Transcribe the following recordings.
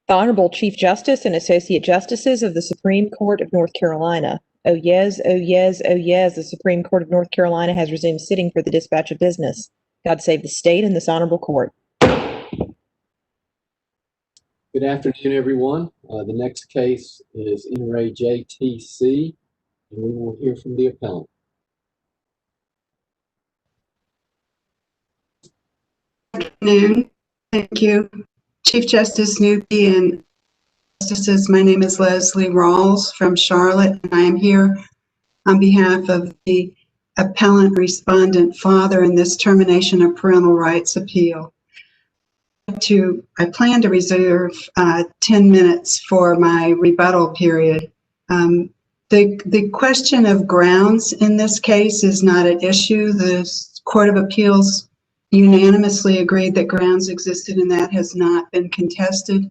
The Honorable Chief Justice and Associate Justices of the Supreme Court of North Carolina. Oh yes, oh yes, oh yes, the Supreme Court of North Carolina has resumed sitting for the dispatch of business. God save the state and this honorable court. Good afternoon, everyone. The next case is in re J.T.C, and we will hear from the appellant. Good afternoon. Thank you, Chief Justice Newby and Justices. My name is Leslie Rawls from Charlotte, and I am here on behalf of the appellant respondent father in this termination of parental rights appeal. I plan to reserve 10 minutes for my rebuttal period. The question of grounds in this case is not at issue. The Court of Appeals unanimously agreed that grounds existed, and that has not been contested.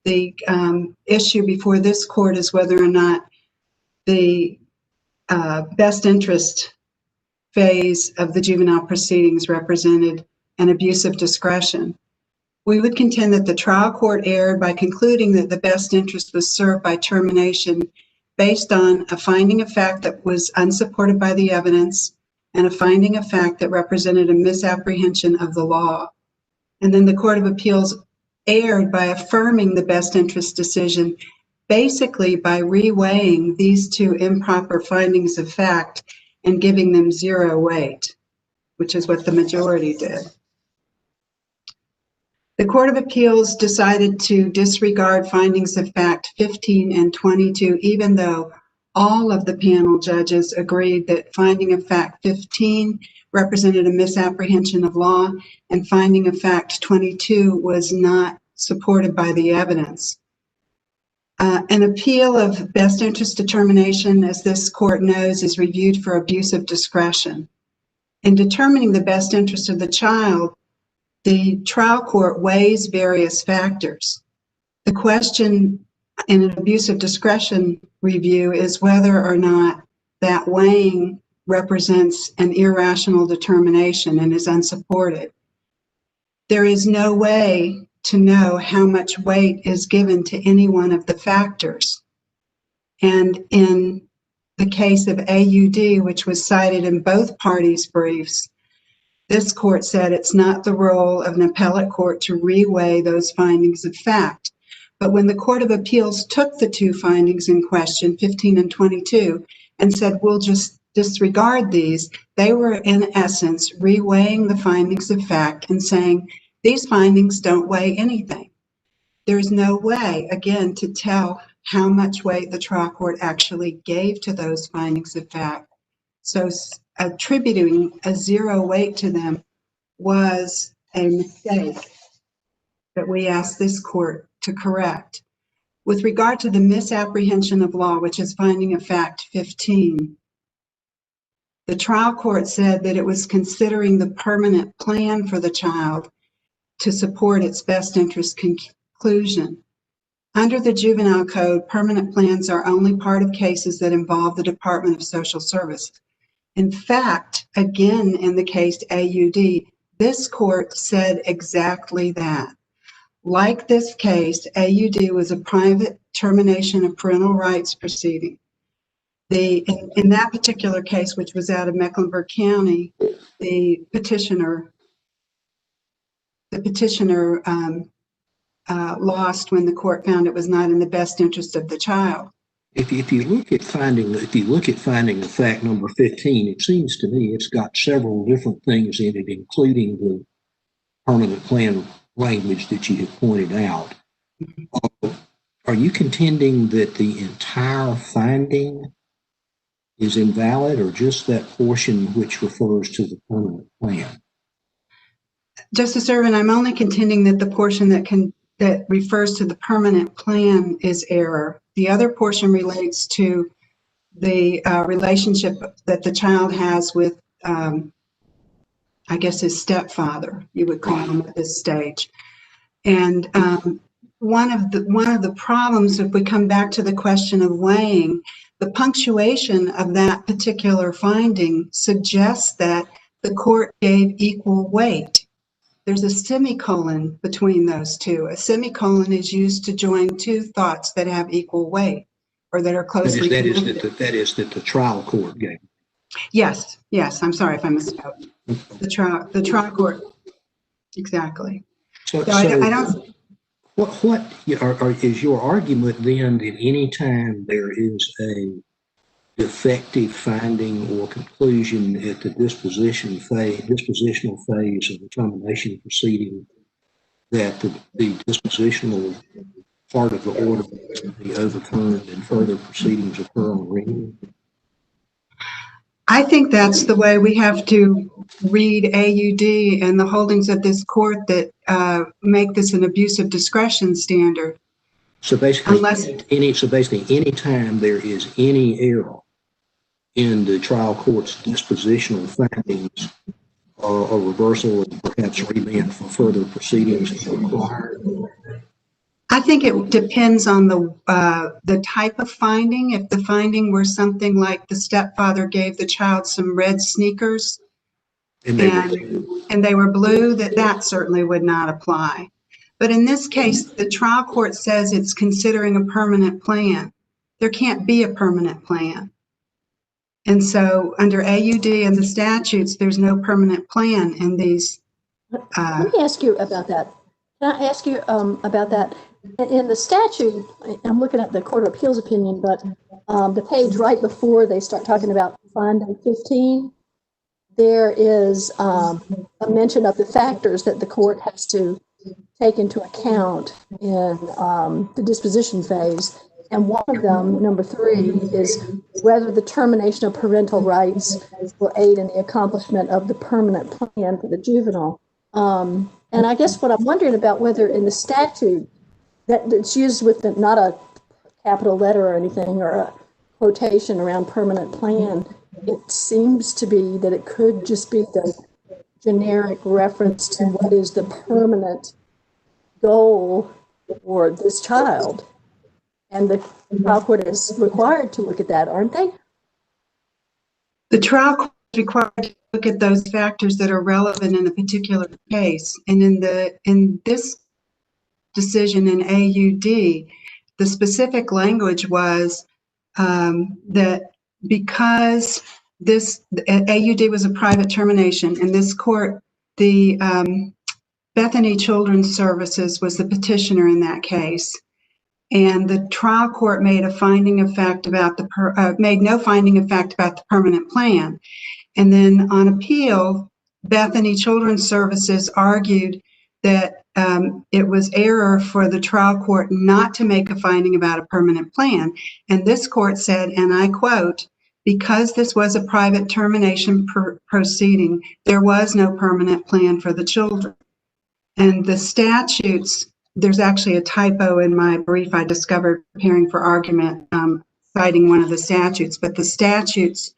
The issue before this court is whether or not the best interest phase of the juvenile proceedings represented an abuse of discretion. We would contend that the trial court erred by concluding that the best interest was served by termination based on a finding of fact that was unsupported by the evidence and a finding of fact that represented a misapprehension of the law. And then the Court of Appeals erred by affirming the best interest decision, basically by reweighing these two improper findings of fact and giving them zero weight, which is what the majority did. The Court of Appeals decided to disregard findings of fact 15 and 22, even though all of the panel judges agreed that finding of fact 15 represented a misapprehension of law and finding of fact 22 was not supported by the evidence. An appeal of best interest determination, as this court knows, is reviewed for abuse of discretion. In determining the best interest of the child, the trial court weighs various factors. The question in an abuse of discretion review is whether or not that weighing represents an irrational determination and is unsupported. There is no way to know how much weight is given to any one of the factors. And in the case of AUD, which was cited in both parties' briefs, this court said it's not the role of an appellate court to reweigh those findings of fact. But when the Court of Appeals took the two findings in question, 15 and 22, and said, we'll just disregard these, they were in essence reweighing the findings of fact and saying, these findings don't weigh anything. There's no way, again, to tell how much weight the trial court actually gave to those findings of fact. So attributing a zero weight to them was a mistake that we asked this court to correct. With regard to the misapprehension of law, which is finding of fact 15, the trial court said that it was considering the permanent plan for the child to support its best interest conclusion. Under the Juvenile Code, permanent plans are only part of cases that involve the Department of Social Services. In fact, again, in the case AUD, this court said exactly that. Like this case, AUD was a private termination of parental rights proceeding. In that particular case, which was out of Mecklenburg County, the petitioner lost when the court found it was not in the best interest of the child. If you look at finding of fact number 15, it seems to me it's got several different things in it, including the permanent plan language that you have pointed out. Are you contending that the entire finding is invalid, or just that portion which refers to the permanent plan? Justice Ervin, I'm only contending that the portion that refers to the permanent plan is error. The other portion relates to the relationship that the child has with, I guess, his stepfather, you would call him at this stage. And one of the problems, if we come back to the question of weighing, The punctuation of that particular finding suggests that the court gave equal weight. There's a semicolon between those two. A semicolon is used to join two thoughts that have equal weight or that are closely connected. That is that the trial court gave. Yes, I'm sorry if I misspoke. The trial court, exactly. So I don't. What is your argument then that any time there is a defective finding or conclusion at the dispositional phase of the termination proceeding, that the dispositional part of the order will be overturned and further proceedings occur on remand? I think that's the way we have to read AUD and the holdings of this court that make this an abuse of discretion standard. So basically, any time there is any error in the trial court's dispositional findings, a reversal and perhaps remand for further proceedings is required? I think it depends on the type of finding. If the finding were something like the stepfather gave the child some red sneakers and they were blue, that certainly would not apply. But in this case, the trial court says it's considering a permanent plan. There can't be a permanent plan. And so under AUD and the statutes, there's no permanent plan in these. Let me ask you about that. Can I ask you about that? In the statute, I'm looking at the Court of Appeals opinion, but the page right before they start talking about finding 15, there is a mention of the factors that the court has to take into account in the disposition phase. And one of them, number 3, is whether the termination of parental rights will aid in the accomplishment of the permanent plan for the juvenile. And I guess what I'm wondering about whether in the statute that it's used with not a capital letter or anything or a quotation around permanent plan, it seems to be that it could just be the generic reference to what is the permanent goal for this child. And the trial court is required to look at that, aren't they? The trial court is required to look at those factors that are relevant in a particular case. And in this decision in AUD, the specific language was that because this AUD was a private termination, and this court, the Bethany Children's Services was the petitioner in that case. And the trial court made no finding of fact about the permanent plan. And then on appeal, Bethany Children's Services argued that it was error for the trial court not to make a finding about a permanent plan. And this court said, and I quote, "Because this was a private termination proceeding, there was no permanent plan for the children." And the statutes, there's actually a typo in my brief I discovered preparing for argument, citing one of the statutes, but the statutes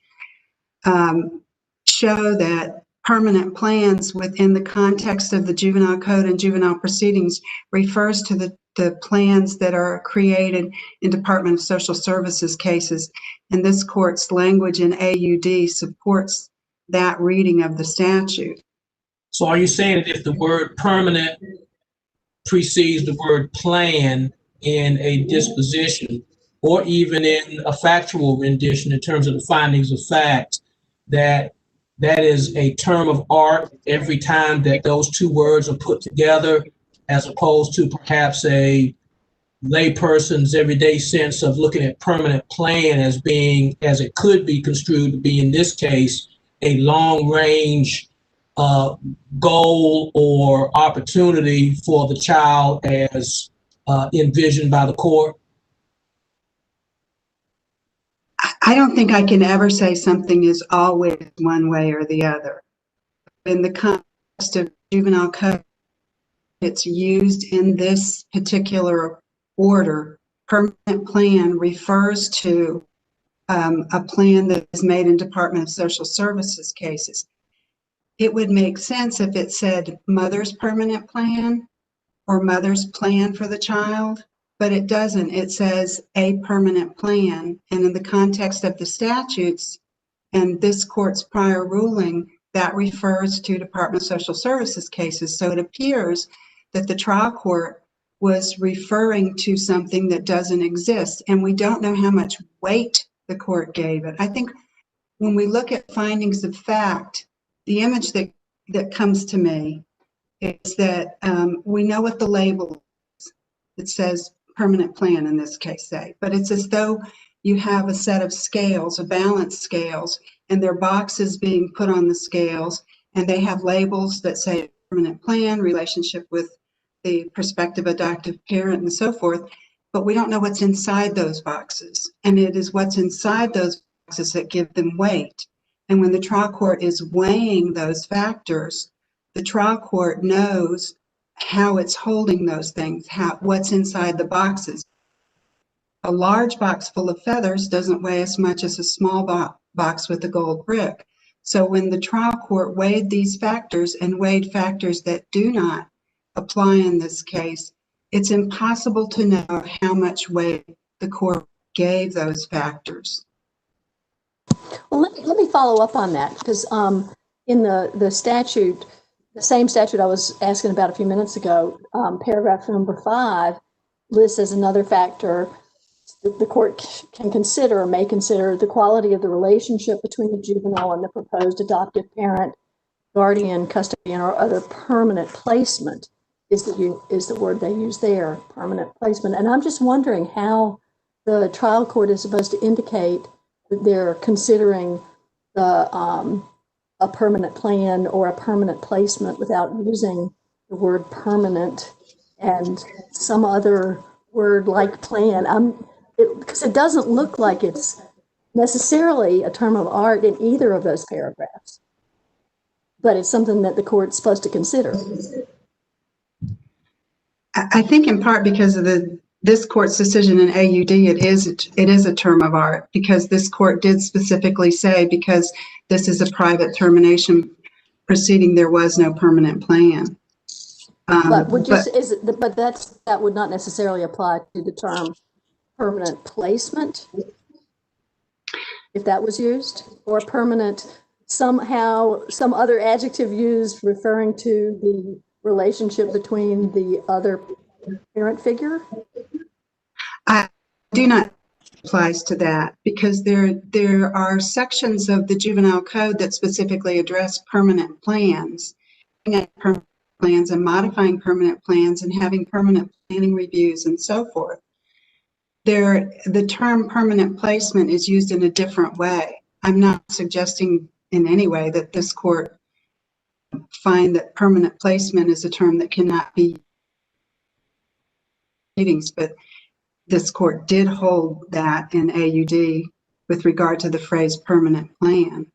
show that permanent plans within the context of the juvenile code and juvenile proceedings refers to the plans that are created in Department of Social Services cases. And this court's language in AUD supports that reading of the statute. So are you saying that if the word permanent precedes the word plan in a disposition, or even in a factual rendition in terms of the findings of fact, that is a term of art every time that those two words are put together, as opposed to perhaps a layperson's everyday sense of looking at permanent plan as being, as it could be construed to be in this case, a long range goal or opportunity for the child as envisioned by the court? I don't think I can ever say something is always one way or the other. In the context of juvenile code, it's used in this particular order. Permanent plan refers to a plan that is made in Department of Social Services cases. It would make sense if it said mother's permanent plan or mother's plan for the child, but it doesn't. It says a permanent plan. And in the context of the statutes and this court's prior ruling, that refers to Department of Social Services cases. So it appears that the trial court was referring to something that doesn't exist. And we don't know how much weight the court gave it. I think when we look at findings of fact, the image that comes to me is that we know what the label is. It says permanent plan in this case, say, but it's as though you have a set of scales, a balance scales, and there are boxes being put on the scales, and they have labels that say permanent plan, relationship with the prospective adoptive parent, and so forth, but we don't know what's inside those boxes. And it is what's inside those boxes that give them weight. And when the trial court is weighing those factors, the trial court knows how it's holding those things, what's inside the boxes. A large box full of feathers doesn't weigh as much as a small box with a gold brick. So when the trial court weighed these factors and weighed factors that do not apply in this case, it's impossible to know how much weight the court gave those factors. Well, let me follow up on that, because in the statute, the same statute I was asking about a few minutes ago, paragraph number 5 lists as another factor the court can consider or may consider the quality of the relationship between the juvenile and the proposed adoptive parent, guardian, custodian, or other permanent placement is the word they use there, permanent placement. And I'm just wondering how the trial court is supposed to indicate that they're considering a permanent plan or a permanent placement without using the word permanent and some other word like plan. Because it doesn't look like it's necessarily a term of art in either of those paragraphs, but it's something that the court's supposed to consider. I think in part because of this court's decision in AUD, it is a term of art, because this court did specifically say, because this is a private termination proceeding, there was no permanent plan. But that would not necessarily apply to the term permanent placement, if that was used, or permanent somehow, some other adjective used referring to the relationship between the other parent figure? I do not applies to that, because there are sections of the juvenile code that specifically address permanent plans, and modifying permanent plans and having permanent planning reviews and so forth. The term permanent placement is used in a different way. I'm not suggesting in any way that this court find that permanent placement is a term that cannot be meetings, but this court did hold that in AUD with regard to the phrase permanent plan.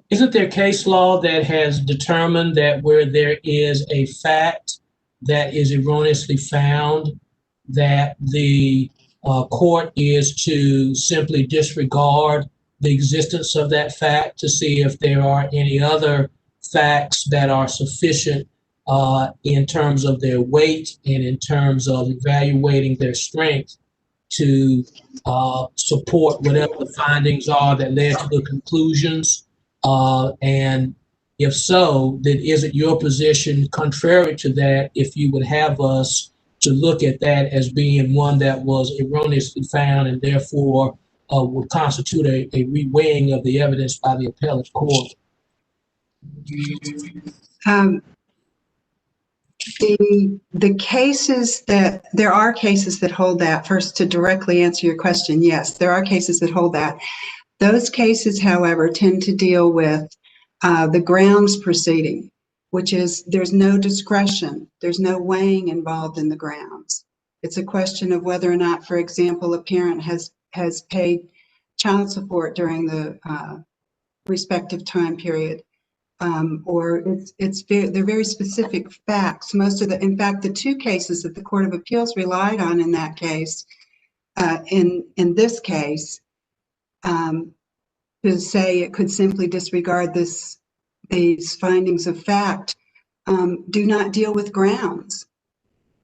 Isn't there case law that has determined that where there is a fact that is erroneously found, that the court is to simply disregard the existence of that fact to see if there are any other facts that are sufficient in terms of their weight and in terms of evaluating their strength to support whatever the findings are that led to the conclusions? And if so, then is it your position, contrary to that, if you would have us to look at that as being one that was erroneously found and therefore would constitute a reweighing of the evidence by the appellate court? The cases that, there are cases that hold that. First, to directly answer your question, yes, there are cases that hold that. Those cases, however, tend to deal with the grounds proceeding, which is there's no discretion, there's no weighing involved in the grounds. It's a question of whether or not, for example, a parent has paid child support during the respective time period, or they're very specific facts. In fact, the two cases that the Court of Appeals relied on in that case, in this case, to say it could simply disregard these findings of fact, do not deal with grounds.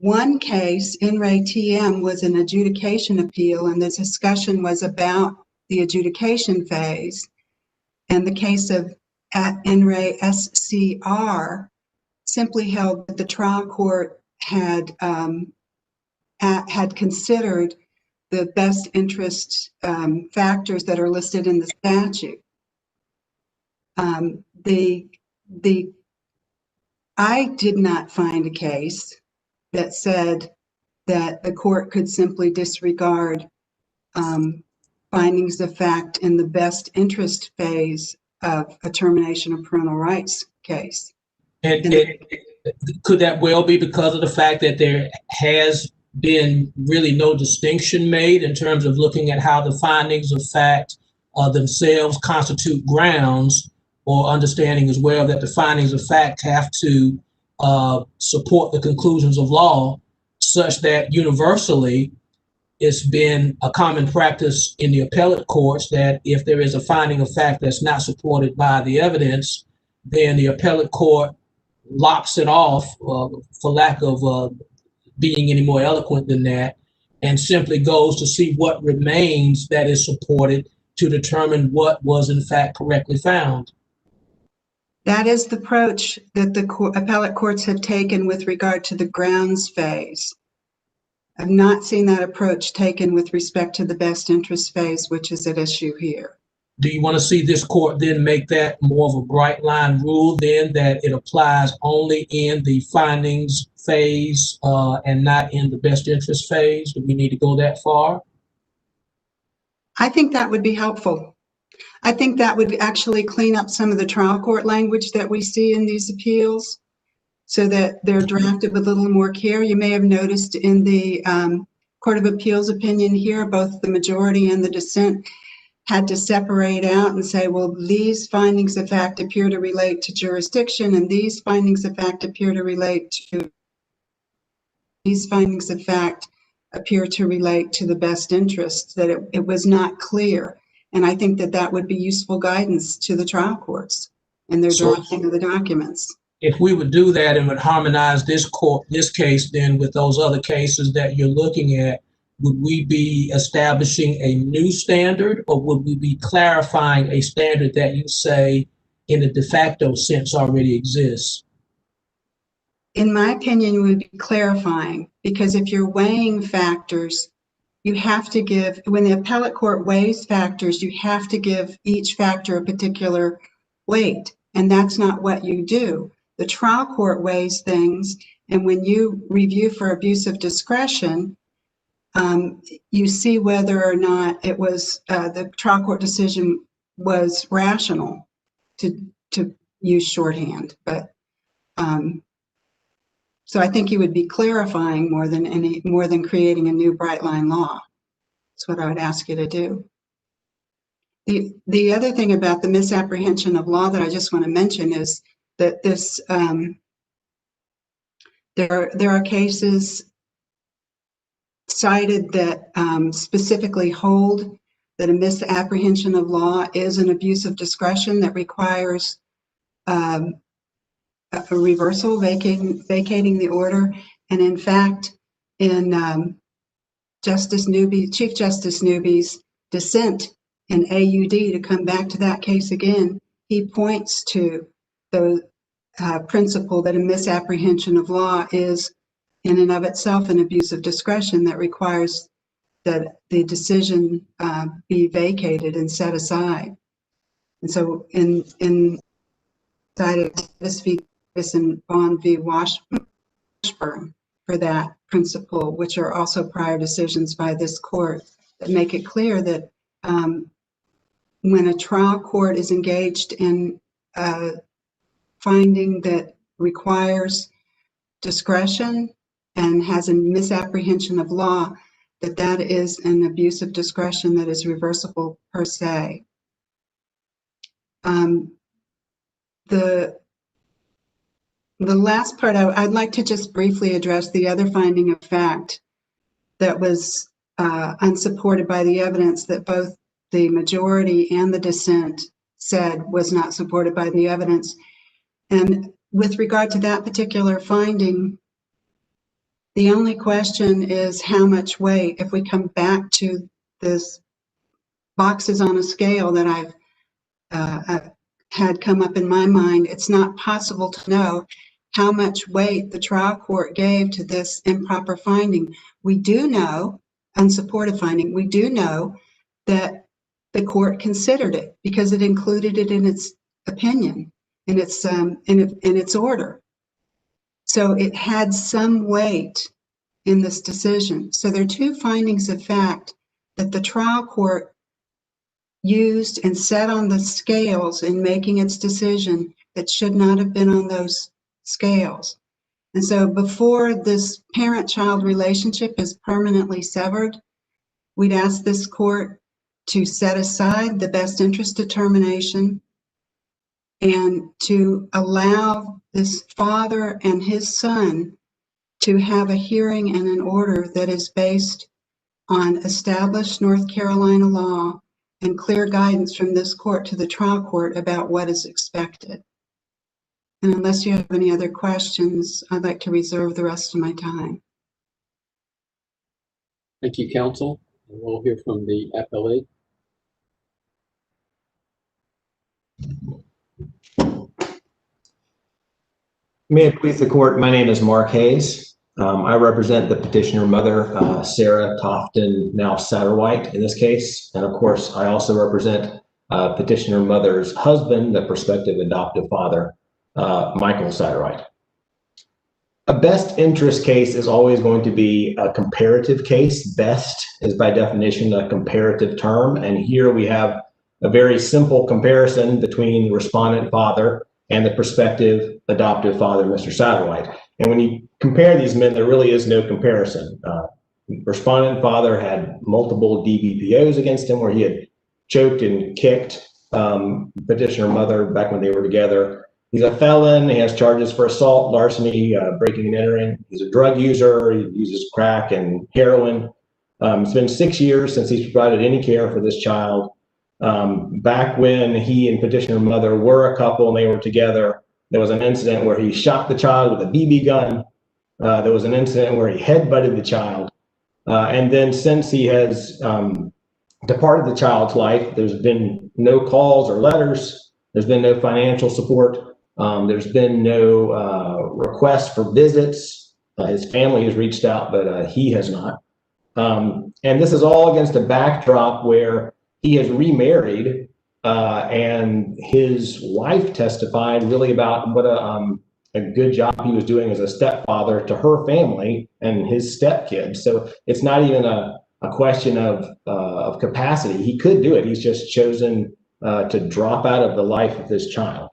One case, In Re TM, was an adjudication appeal, and the discussion was about the adjudication phase. And the case of In Re SCR simply held that the trial court had considered the best interest factors that are listed in the statute. I did not find a case that said that the court could simply disregard findings of fact in the best interest phase of a termination of parental rights case. And could that well be because of the fact that there has been really no distinction made in terms of looking at how the findings of fact themselves constitute grounds, or understanding as well that the findings of fact have to support the conclusions of law, such that universally it's been a common practice in the appellate courts that if there is a finding of fact that's not supported by the evidence, then the appellate court lops it off, for lack of being any more eloquent than that, and simply goes to see what remains that is supported to determine what was in fact correctly found. That is the approach that the appellate courts have taken with regard to the grounds phase. I've not seen that approach taken with respect to the best interest phase, which is at issue here. Do you want to see this court then make that more of a bright line rule then, that it applies only in the findings phase and not in the best interest phase? Do we need to go that far? I think that would be helpful. I think that would actually clean up some of the trial court language that we see in these appeals so that they're drafted with a little more care. You may have noticed in the Court of Appeals opinion here, both the majority and the dissent had to separate out and say, well, these findings of fact appear to relate to jurisdiction, and these findings of fact appear to relate to the best interest, that it was not clear. And I think that that would be useful guidance to the trial courts in their drafting of the documents. If we would do that and would harmonize this case then with those other cases that you're looking at, would we be establishing a new standard, or would we be clarifying a standard that you say in a de facto sense already exists? In my opinion, we would be clarifying, because if you're weighing factors, you have to give, when the appellate court weighs factors, you have to give each factor a particular weight, and that's not what you do. The trial court weighs things, and when you review for abuse of discretion, you see whether or not it was the trial court decision was rational, to use shorthand. But so I think you would be clarifying more than creating a new bright line law. That's what I would ask you to do. The other thing about the misapprehension of law that I just want to mention is that this there are cases cited that specifically hold that a misapprehension of law is an abuse of discretion that requires a reversal, vacating the order. And in fact, in Chief Justice Newby's dissent in AUD, to come back to that case again, he points to the principle that a misapprehension of law is in and of itself an abuse of discretion that requires that the decision be vacated and set aside. And so in cited this in Bond v. Washburn for that principle, which are also prior decisions by this court that make it clear that when a trial court is engaged in finding that requires discretion and has a misapprehension of law, that is an abuse of discretion that is reversible per se. The last part, I'd like to just briefly address the other finding of fact that was unsupported by the evidence, that both the majority and the dissent said was not supported by the evidence. And with regard to that particular finding, The only question is how much weight. If we come back to this boxes on a scale that I've had come up in my mind, it's not possible to know how much weight the trial court gave to this improper finding. We do know, unsupported finding, we do know that the court considered it because it included it in its opinion, in its order. So it had some weight in this decision. So there are two findings of fact that the trial court used and set on the scales in making its decision that should not have been on those scales. And so before this parent-child relationship is permanently severed, we'd ask this court to set aside the best interest determination and to allow this father and his son to have a hearing and an order that is based on established North Carolina law and clear guidance from this court to the trial court about what is expected. And unless you have any other questions, I'd like to reserve the rest of my time. Thank you, counsel. And we'll hear from the appellee. May it please the court, my name is Mark Hayes. I represent the petitioner mother, Sarah Tofton, now Satterwhite in this case. And of course, I also represent petitioner mother's husband, the prospective adoptive father, Michael Satterwhite. A best interest case is always going to be a comparative case. Best is by definition a comparative term. And here we have a very simple comparison between the respondent father and the prospective adoptive father, Mr. Satterwhite. And when you compare these men, there really is no comparison. Respondent father had multiple DBPOs against him where he had choked and kicked petitioner mother back when they were together. He's a felon. He has charges for assault, larceny, breaking and entering. He's a drug user. He uses crack and heroin. It's been 6 years since he's provided any care for this child. Back when he and petitioner mother were a couple and they were together, there was an incident where he shot the child with a BB gun. There was an incident where he headbutted the child. And then since he has departed the child's life, there's been no calls or letters. There's been no financial support. There's been no request for visits. His family has reached out, but he has not. And this is all against a backdrop where he has remarried, and his wife testified really about what a good job he was doing as a stepfather to her family and his stepkids. So it's not even a question of capacity. He could do it. He's just chosen to drop out of the life of this child.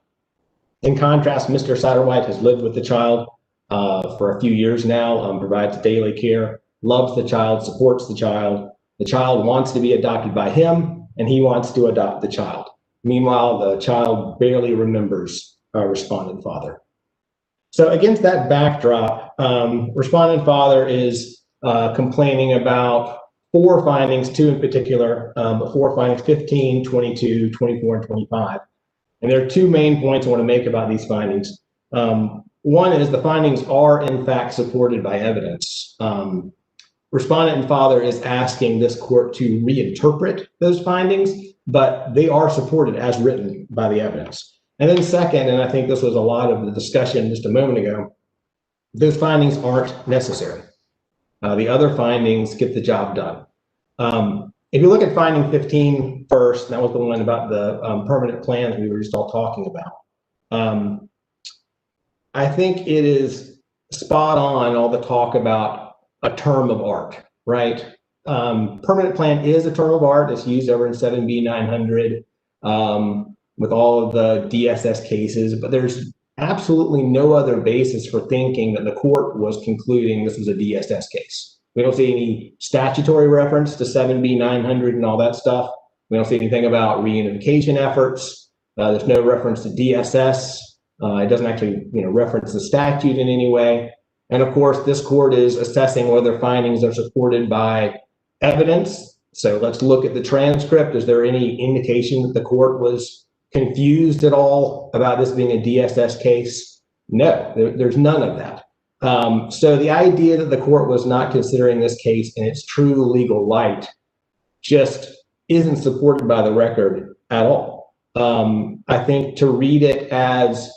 In contrast, Mr. Satterwhite has lived with the child for a few years now, provides daily care, loves the child, supports the child. The child wants to be adopted by him, and he wants to adopt the child. Meanwhile, the child barely remembers our respondent father. So against that backdrop, respondent father is complaining about 4 findings, 2 in particular, but 4 findings, 15, 22, 24, and 25. And there are 2 main points I want to make about these findings. One is the findings are in fact supported by evidence. Respondent father is asking this court to reinterpret those findings, but they are supported as written by the evidence. And then second, and I think this was a lot of the discussion just a moment ago, those findings aren't necessary. The other findings get the job done. If you look at finding 15 first, that was the one about the permanent plan that we were just all talking about. I think it is spot on all the talk about a term of art, right? Permanent plan is a term of art. It's used over in 7B900 with all of the DSS cases, but there's absolutely no other basis for thinking that the court was concluding this was a DSS case. We don't see any statutory reference to 7B900 and all that stuff. We don't see anything about reunification efforts. There's no reference to DSS. It doesn't actually, reference the statute in any way. And of course, this court is assessing whether findings are supported by evidence. So let's look at the transcript. Is there any indication that the court was confused at all about this being a DSS case? No, there's none of that. So the idea that the court was not considering this case in its true legal light just isn't supported by the record at all. I think to read it as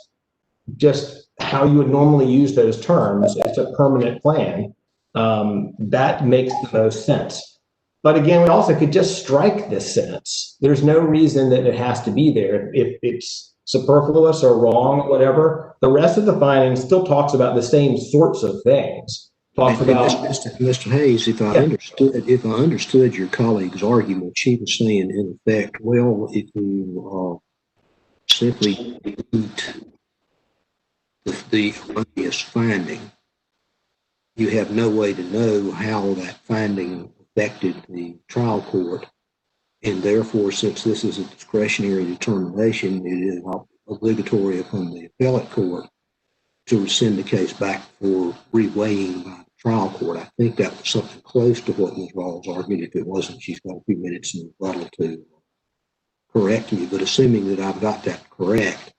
just how you would normally use those terms, it's a permanent plan, that makes the most sense. But again, we also could just strike this sentence. There's no reason that it has to be there. If it's superfluous or wrong or whatever, the rest of the findings still talks about the same sorts of things. Talks about Mr. Hayes, if I understood your colleague's argument, she was saying in effect, well, if you simply repeat the erroneous finding, you have no way to know how that finding affected the trial court, and therefore, since this is a discretionary determination, it is obligatory upon the appellate court to rescind the case back for reweighing by the trial court. I think that was something close to what Ms. Rawls argued. If it wasn't, she's got a few minutes in rebuttal to correct me, but assuming that I've got that correct.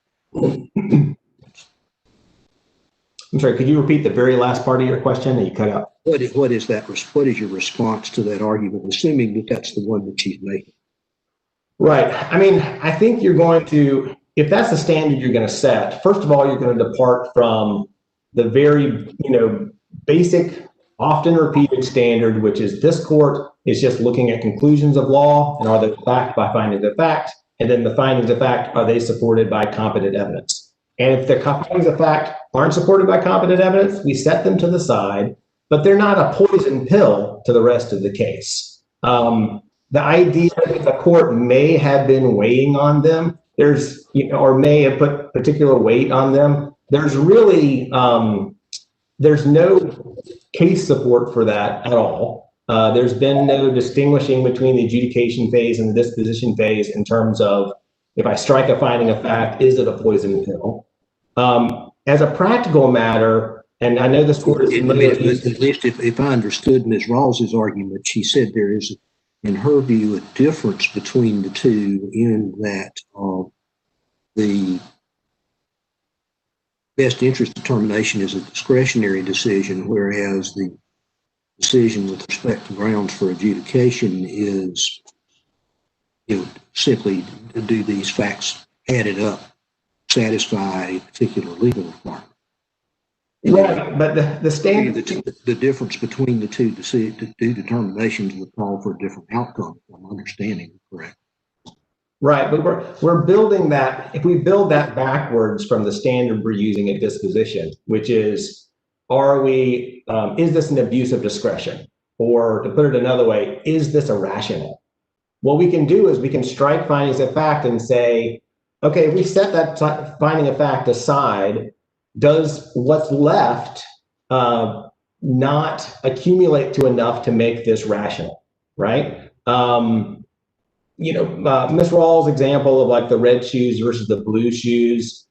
I'm sorry, could you repeat the very last part of your question that you cut out? What is your response to that argument, assuming that that's the one that she's making? Right. I mean, I think you're going to, if that's the standard you're going to set, first of all, you're going to depart from the very, basic, often repeated standard, which is this court is just looking at conclusions of law and are they backed by findings of fact, and then the findings of fact, are they supported by competent evidence? And if the findings of fact aren't supported by competent evidence, we set them to the side, but they're not a poison pill to the rest of the case. The idea that the court may have been weighing on them, or may have put particular weight on them, there's really, there's no case support for that at all. There's been no distinguishing between the adjudication phase and the disposition phase in terms of, if I strike a finding of fact, is it a poison pill? As a practical matter, and I know this court is familiar with, at least if I understood Ms. Rawls's argument, she said there is, in her view, a difference between the two in that the best interest determination is a discretionary decision, whereas the decision with respect to grounds for adjudication is, simply do these facts added up satisfy a particular legal requirement. Right, but the standard, the difference between the two determinations would call for a different outcome, if I'm understanding it correct. Right, but we're building that, if we build that backwards from the standard we're using at disposition, which is, is this an abuse of discretion? Or to put it another way, is this irrational? What we can do is we can strike findings of fact and say, okay, if we set that finding of fact aside, does what's left not accumulate to enough to make this rational, right? Ms. Rawls' example of like the red shoes versus the blue shoes,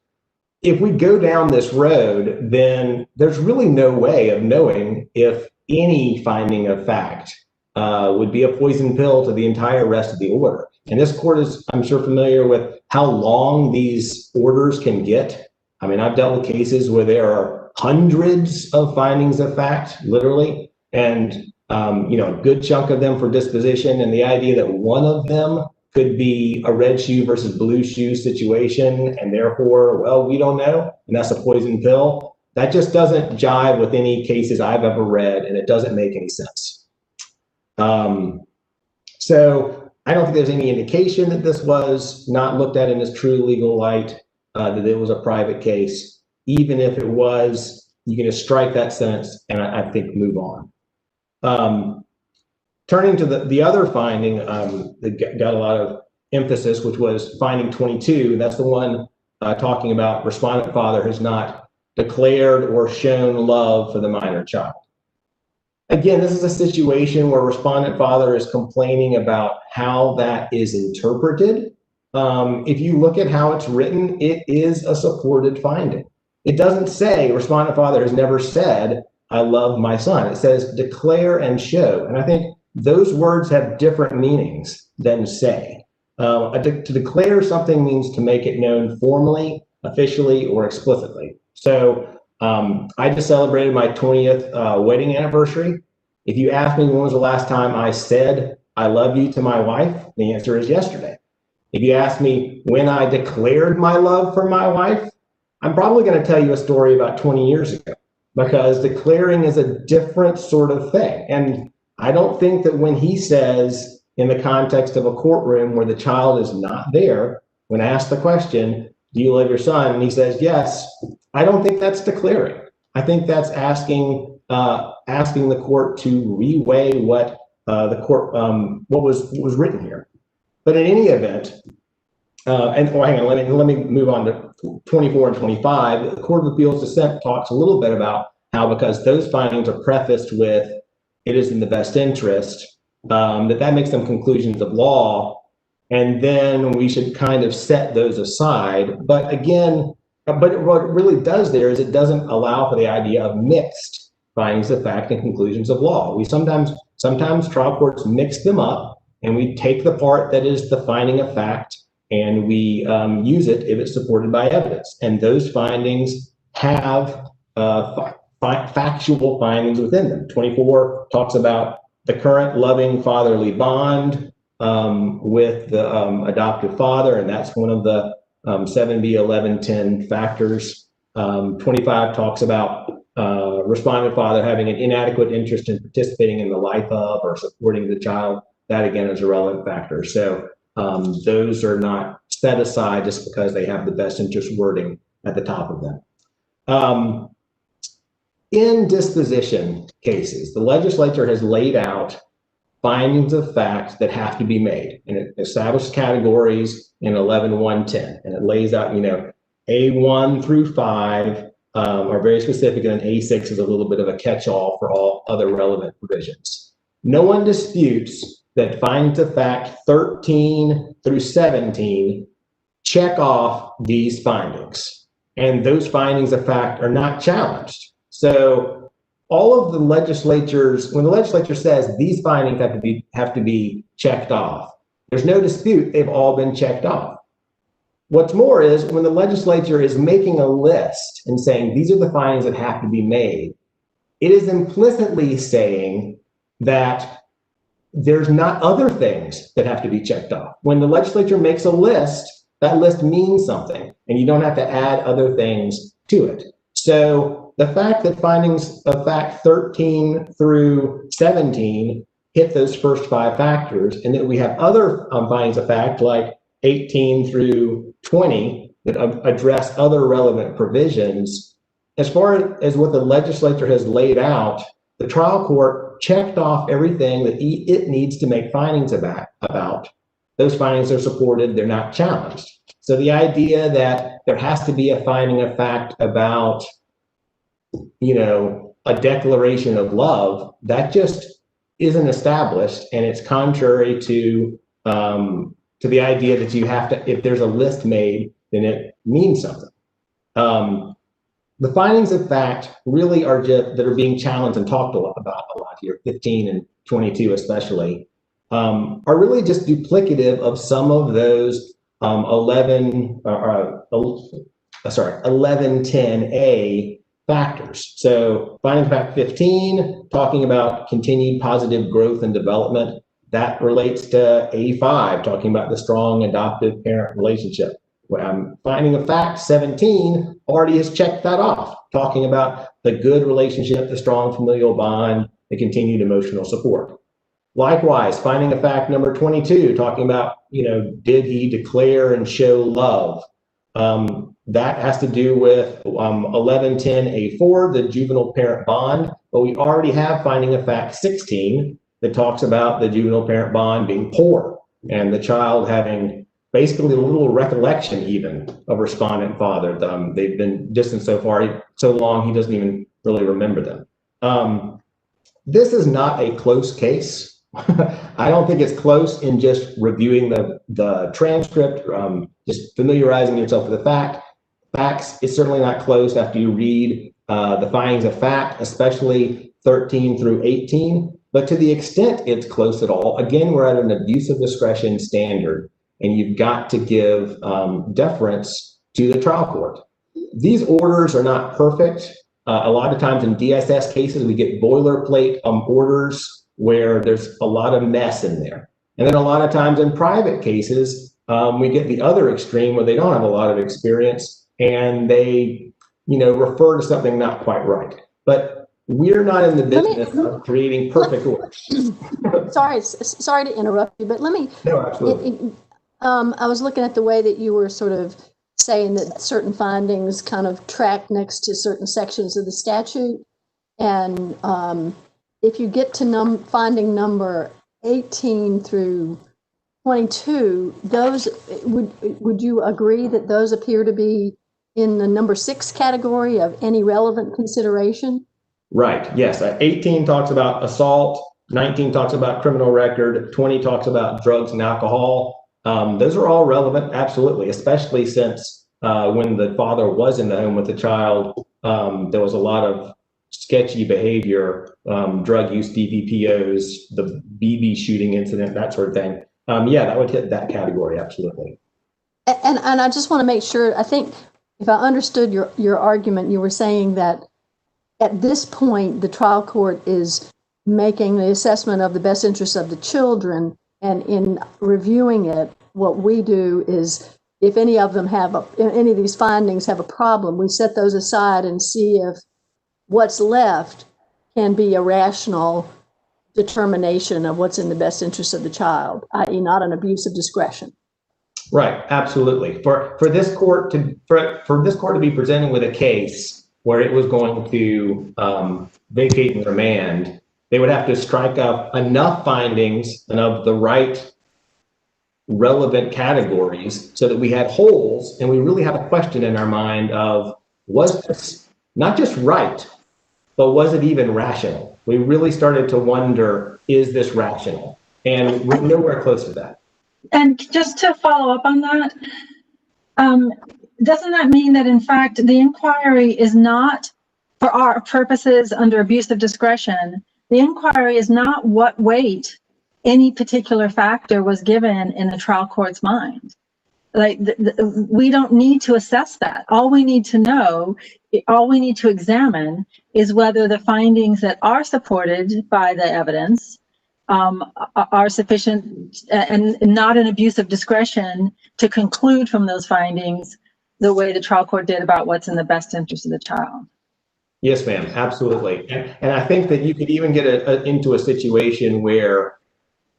if we go down this road, then there's really no way of knowing if any finding of fact would be a poison pill to the entire rest of the order. And this court is, I'm sure, familiar with how long these orders can get. I mean, I've dealt with cases where there are hundreds of findings of fact, literally, and a good chunk of them for disposition. And the idea that one of them could be a red shoe versus blue shoe situation, and therefore, well, we don't know, and that's a poison pill. That just doesn't jive with any cases I've ever read, and it doesn't make any sense. So I don't think there's any indication that this was not looked at in its true legal light, that it was a private case. Even if it was, you can just strike that sentence and I think move on. Turning to the other finding that got a lot of emphasis, which was finding 22. That's the one talking about respondent father has not declared or shown love for the minor child. Again, this is a situation where respondent father is complaining about how that is interpreted. If you look at how it's written, it is a supported finding. It doesn't say respondent father has never said, I love my son. It says declare and show. And I think those words have different meanings than say. To declare something means to make it known formally, officially, or explicitly. So I just celebrated my 20th wedding anniversary. If you ask me when was the last time I said I love you to my wife, the answer is yesterday. If you ask me when I declared my love for my wife, I'm probably going to tell you a story about 20 years ago, because declaring is a different sort of thing. And I don't think that when he says, in the context of a courtroom where the child is not there, when asked the question, do you love your son? And he says, yes, I don't think that's declaring. I think that's asking the court to reweigh what the court, what was written here. But in any event, hang on, let me move on to 24 and 25. The Court of Appeals dissent talks a little bit about how, because those findings are prefaced with "it is in the best interest," that makes them conclusions of law, and then we should kind of set those aside. But again, what it really does there is it doesn't allow for the idea of mixed findings of fact and conclusions of law. We sometimes trial courts mix them up, and we take the part that is the finding of fact and we use it if it's supported by evidence. And those findings have factual findings within them. 24 talks about the current loving fatherly bond with the adoptive father, and that's one of the 7B 1110 factors. 25 talks about respondent father having an inadequate interest in participating in the life of or supporting the child. That again is a relevant factor. So those are not set aside just because they have the best interest wording at the top of them. In disposition cases, the legislature has laid out findings of fact that have to be made, and it establishes categories in 11.110, and it lays out, A1 through 5 are very specific, and then A6 is a little bit of a catch-all for all other relevant provisions. No one disputes that findings of fact 13 through 17 check off these findings, and those findings of fact are not challenged. So all of the legislatures, when the legislature says these findings have to be checked off, there's no dispute they've all been checked off. What's more is when the legislature is making a list and saying these are the findings that have to be made, it is implicitly saying that there's not other things that have to be checked off. When the legislature makes a list, that list means something, and you don't have to add other things to it. So the fact that findings of fact 13 through 17 hit those first 5 factors, and that we have other findings of fact like 18 through 20 that address other relevant provisions, as far as what the legislature has laid out, the trial court checked off everything that it needs to make findings about. Those findings are supported, they're not challenged. So the idea that there has to be a finding of fact about, a declaration of love, that just isn't established, and it's contrary to the idea that you have to, if there's a list made, then it means something. The findings of fact really are just that are being challenged and talked about a lot here, 15 and 22 especially, are really just duplicative of some of those 1110A factors. So finding fact 15, talking about continued positive growth and development, that relates to A5, talking about the strong adoptive parent relationship. Finding of fact 17 already has checked that off, talking about the good relationship, the strong familial bond, the continued emotional support. Likewise, finding of fact number 22, talking about, did he declare and show love? That has to do with 1110A4, the juvenile parent bond, but we already have finding of fact 16 that talks about the juvenile parent bond being poor and the child having basically a little recollection even of respondent father. They've been distant so long, he doesn't even really remember them. This is not a close case. I don't think it's close in just reviewing the transcript, just familiarizing yourself with the facts. It's certainly not close after you read the findings of fact, especially 13 through 18. But to the extent it's close at all, again, we're at an abuse of discretion standard, and you've got to give deference to the trial court. These orders are not perfect. A lot of times in DSS cases, we get boilerplate orders where there's a lot of mess in there. And then a lot of times in private cases, we get the other extreme where they don't have a lot of experience and they, refer to something not quite right. But we're not in the business of creating perfect orders. Sorry to interrupt you, but let me. No, absolutely. I was looking at the way that you were sort of saying that certain findings kind of track next to certain sections of the statute. And if you get to finding number 18 through 22, those would you agree that those appear to be in the number 6 category of any relevant consideration? Right, yes. 18 talks about assault, 19 talks about criminal record, 20 talks about drugs and alcohol. Those are all relevant, absolutely, especially since when the father was in the home with the child, there was a lot of sketchy behavior, drug use, DVPOs, the BB shooting incident, that sort of thing. Yeah, that would hit that category, absolutely. And I just want to make sure, I think if I understood your argument, you were saying that at this point, the trial court is making the assessment of the best interests of the children, and in reviewing it, what we do is, if any of them any of these findings have a problem, we set those aside and see if what's left can be a rational determination of what's in the best interest of the child, i.e. not an abuse of discretion. Right, absolutely. For this court to be presented with a case where it was going to vacate and remand, they would have to strike up enough findings and of the right relevant categories so that we had holes, and we really have a question in our mind of, was this not just right, but was it even rational? We really started to wonder, is this rational? And we're nowhere close to that. And just to follow up on that, doesn't that mean that in fact the inquiry is not, for our purposes under abuse of discretion, the inquiry is not what weight any particular factor was given in the trial court's mind? Like, we don't need to assess that. All we need to know, all we need to examine is whether the findings that are supported by the evidence are sufficient and not an abuse of discretion to conclude from those findings the way the trial court did about what's in the best interest of the child. Yes, ma'am, absolutely. And I think that you could even get into a situation where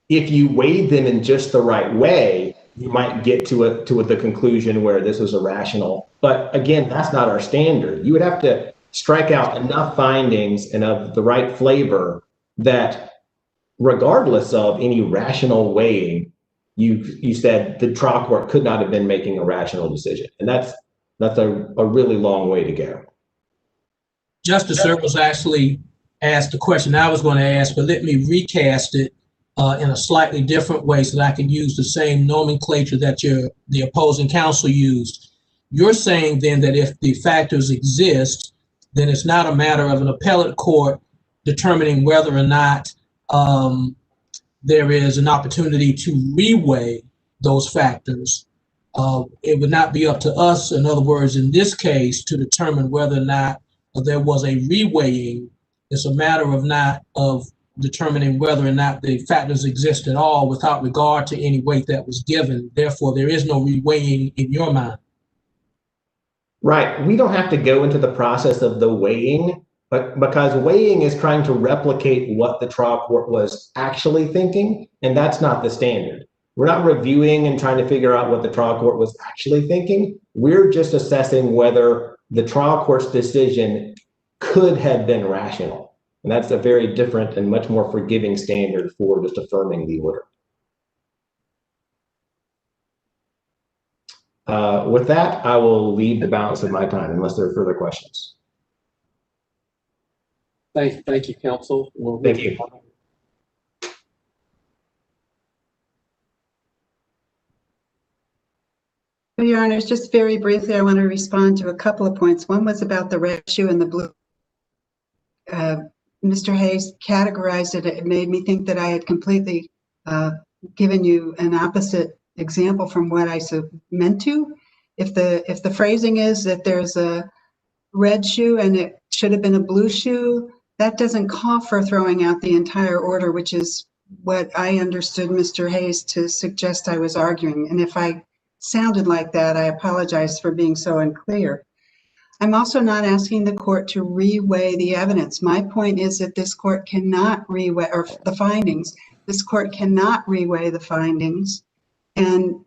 if you weighed them in just the right way, you might get to the conclusion where this was irrational. But again, that's not our standard. You would have to strike out enough findings and of the right flavor that regardless of any rational weighing, you said the trial court could not have been making a rational decision. And that's a really long way to go. Justice Earls actually asked the question I was going to ask, but let me recast it in a slightly different way so that I can use the same nomenclature that the opposing counsel used. You're saying then that if the factors exist, then it's not a matter of an appellate court determining whether or not there is an opportunity to reweigh those factors. It would not be up to us, in other words, in this case, to determine whether or not there was a reweighing. It's a matter of determining whether or not the factors exist at all without regard to any weight that was given. Therefore, there is no reweighing in your mind. Right. We don't have to go into the process of the weighing, but because weighing is trying to replicate what the trial court was actually thinking, and that's not the standard. We're not reviewing and trying to figure out what the trial court was actually thinking. We're just assessing whether the trial court's decision could have been rational. And that's a very different and much more forgiving standard for just affirming the order. With that, I will leave the balance of my time unless there are further questions. Thank you, counsel. Thank you. Your Honors, just very briefly, I want to respond to a couple of points. One was about the red shoe and the blue. Mr. Hayes categorized it. It made me think that I had completely given you an opposite example from what I meant to. If the phrasing is that there's a red shoe and it should have been a blue shoe. That doesn't call for throwing out the entire order, which is what I understood Mr. Hayes to suggest I was arguing. And if I sounded like that, I apologize for being so unclear. I'm also not asking the court to reweigh the evidence. My point is that this court cannot reweigh, or the findings, this court cannot reweigh the findings. And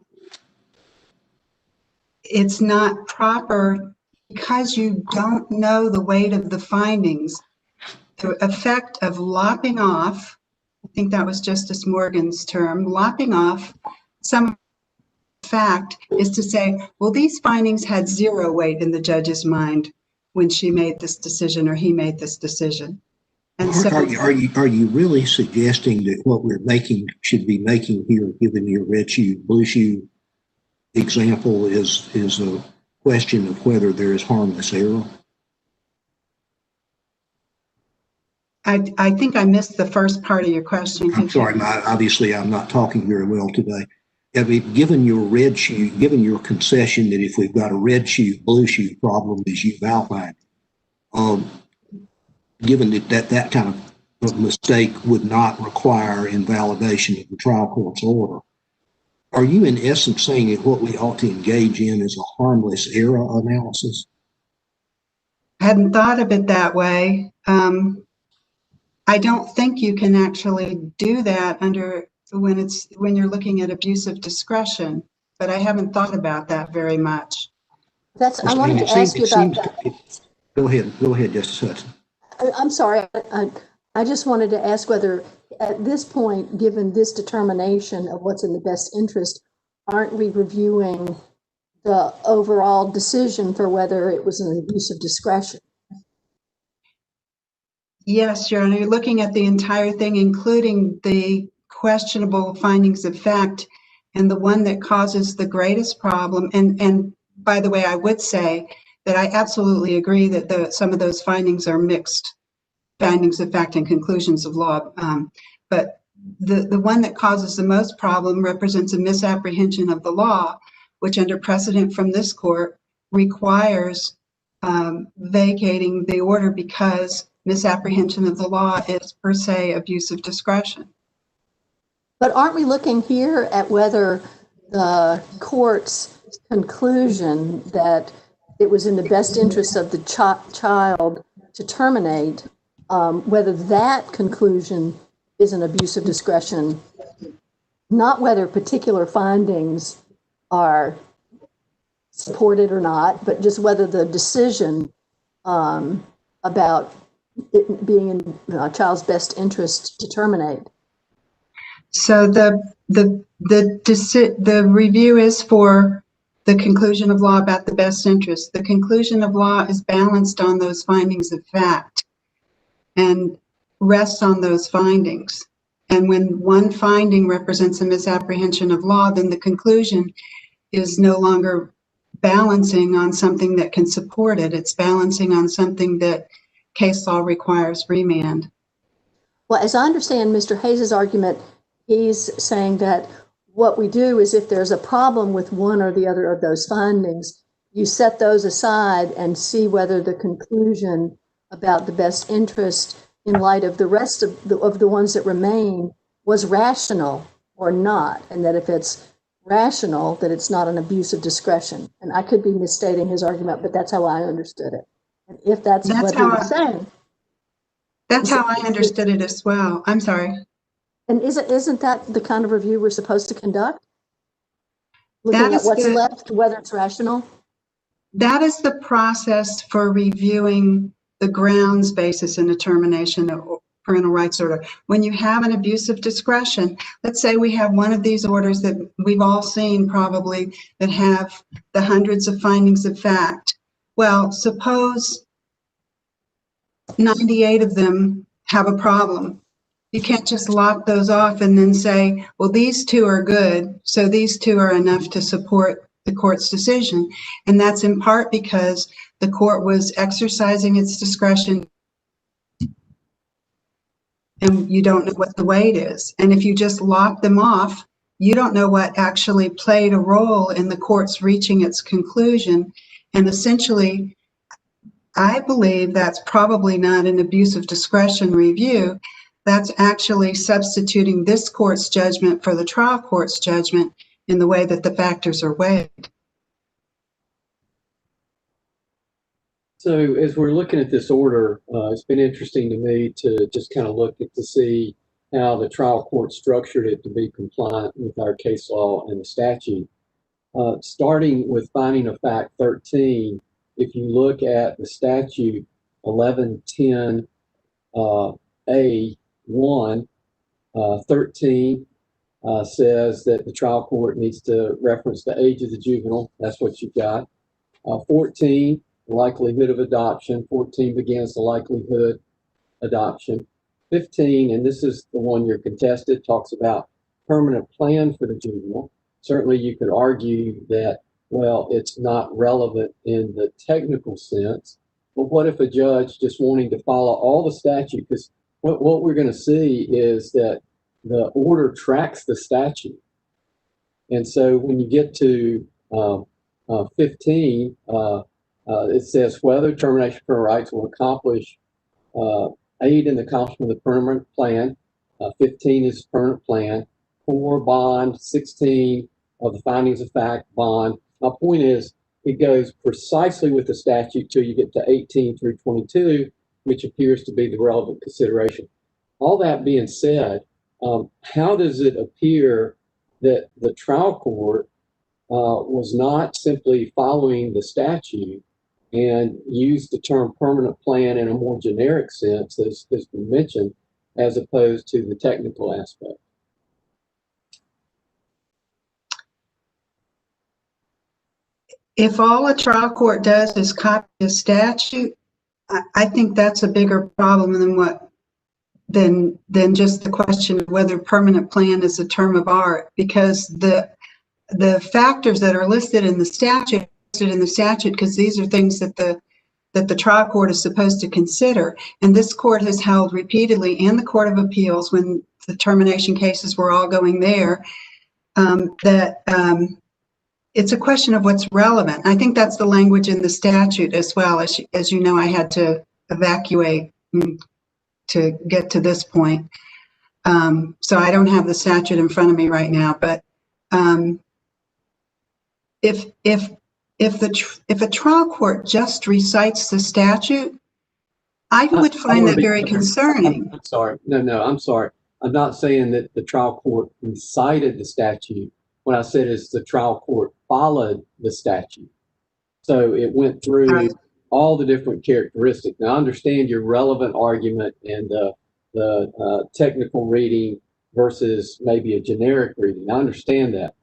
it's not proper because you don't know the weight of the findings. The effect of lopping off, I think that was Justice Morgan's term, lopping off some fact is to say, well, these findings had zero weight in the judge's mind when she made this decision or he made this decision. And so are you really suggesting that what we're should be making here, given your red shoe, blue shoe example, is a question of whether there is harmless error? I think I missed the first part of your question. I'm sorry, obviously I'm not talking very well today. I mean, given your red shoe, given your concession that if we've got a red shoe, blue shoe problem as you've outlined, given that kind of mistake would not require invalidation of the trial court's order, are you in essence saying that what we ought to engage in is a harmless error analysis? I hadn't thought of it that way. I don't think you can actually do that when you're looking at abuse of discretion, but I haven't thought about that very much. I wanted to ask you about that. Go ahead, Justice Hudson. I'm sorry. I just wanted to ask whether at this point, given this determination of what's in the best interest, aren't we reviewing the overall decision for whether it was an abuse of discretion? Yes, Your Honor, you're looking at the entire thing, including the questionable findings of fact, and the one that causes the greatest problem. And by the way, I would say that I absolutely agree that some of those findings are mixed findings of fact and conclusions of law. But the one that causes the most problem represents a misapprehension of the law, which under precedent from this court requires vacating the order because misapprehension of the law is per se abuse of discretion. But aren't we looking here at whether the court's conclusion that it was in the best interest of the child to terminate, whether that conclusion is an abuse of discretion, not whether particular findings are supported or not, but just whether the decision about it being in a child's best interest to terminate? So the review is for the conclusion of law about the best interest. The conclusion of law is balanced on those findings of fact and rests on those findings. And when one finding represents a misapprehension of law, then the conclusion is no longer balancing on something that can support it. It's balancing on something that case law requires remand. Well, as I understand Mr. Hayes' argument, he's saying that what we do is if there's a problem with one or the other of those findings, you set those aside and see whether the conclusion about the best interest in light of the rest of the ones that remain was rational or not, and that if it's rational, that it's not an abuse of discretion. And I could be misstating his argument, but that's how I understood it. And if that's what he was saying. That's how I understood it as well. I'm sorry. And isn't that the kind of review we're supposed to conduct? Looking at what's left, whether it's rational? That is the process for reviewing the grounds basis in determination of parental rights order. When you have an abuse of discretion, let's say we have one of these orders that we've all seen probably that have the hundreds of findings of fact. Well, suppose 98 of them have a problem. You can't just lock those off and then say, well, these two are good, so these two are enough to support the court's decision. And that's in part because the court was exercising its discretion and you don't know what the weight is. And if you just lock them off, you don't know what actually played a role in the court's reaching its conclusion. And essentially, I believe that's probably not an abuse of discretion review. That's actually substituting this court's judgment for the trial court's judgment in the way that the factors are weighed. So as we're looking at this order, it's been interesting to me to just kind of look at to see how the trial court structured it to be compliant with our case law and the statute. Starting with finding of fact 13, if you look at the statute 1110 A1, 13 says that the trial court needs to reference the age of the juvenile. That's what you've got. 14, the likelihood of adoption. 14 begins the likelihood adoption. 15, and this is the one you're contested, talks about permanent plan for the juvenile. Certainly you could argue that, well, it's not relevant in the technical sense, but what if a judge just wanting to follow all the statute? Because what we're going to see is that the order tracks the statute. And so when you get to 15, it says whether termination of rights will accomplish aid in the accomplishment of the permanent plan. 15 is permanent plan. 4, bond. 16 of the findings of fact, bond. My point is, it goes precisely with the statute till you get to 18 through 22, which appears to be the relevant consideration. All that being said, how does it appear that the trial court was not simply following the statute and used the term permanent plan in a more generic sense, as has been mentioned, as opposed to the technical aspect? If all a trial court does is copy a statute, I think that's a bigger problem than just the question of whether permanent plan is a term of art, because the factors that are listed in the statute because these are things that the trial court is supposed to consider. And this court has held repeatedly, and the Court of Appeals, when the termination cases were all going there, that it's a question of what's relevant. I think that's the language in the statute as well. As you know, I had to evacuate to get to this point. So I don't have the statute in front of me right now, but if a trial court just recites the statute, I would find that very concerning. I'm sorry. No, I'm sorry. I'm not saying that the trial court recited the statute. What I said is the trial court followed the statute. So it went through all the different characteristics. Now, I understand your relevant argument and the technical reading versus maybe a generic reading. I understand that.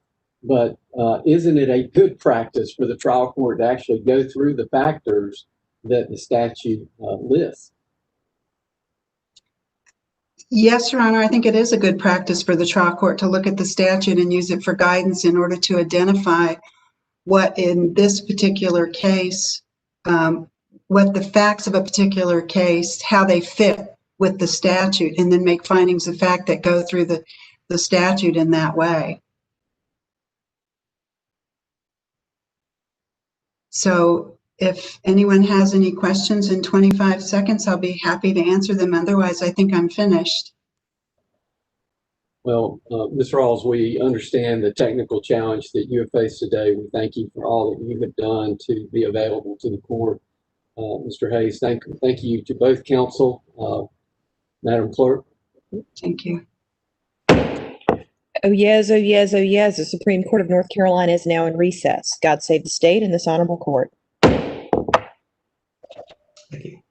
But isn't it a good practice for the trial court to actually go through the factors that the statute lists? Yes, Your Honor, I think it is a good practice for the trial court to look at the statute and use it for guidance in order to identify what in this particular case, what the facts of a particular case, how they fit with the statute, and then make findings of fact that go through the statute in that way. So if anyone has any questions in 25 seconds, I'll be happy to answer them. Otherwise, I think I'm finished. Well, Ms. Rawls, we understand the technical challenge that you have faced today. We thank you for all that you have done to be available to the court. Mr. Hayes, thank you to both counsel. Madam Clerk. Thank you. Oh yes, oh yes, oh yes. The Supreme Court of North Carolina is now in recess. God save the state and this honorable court. Thank you.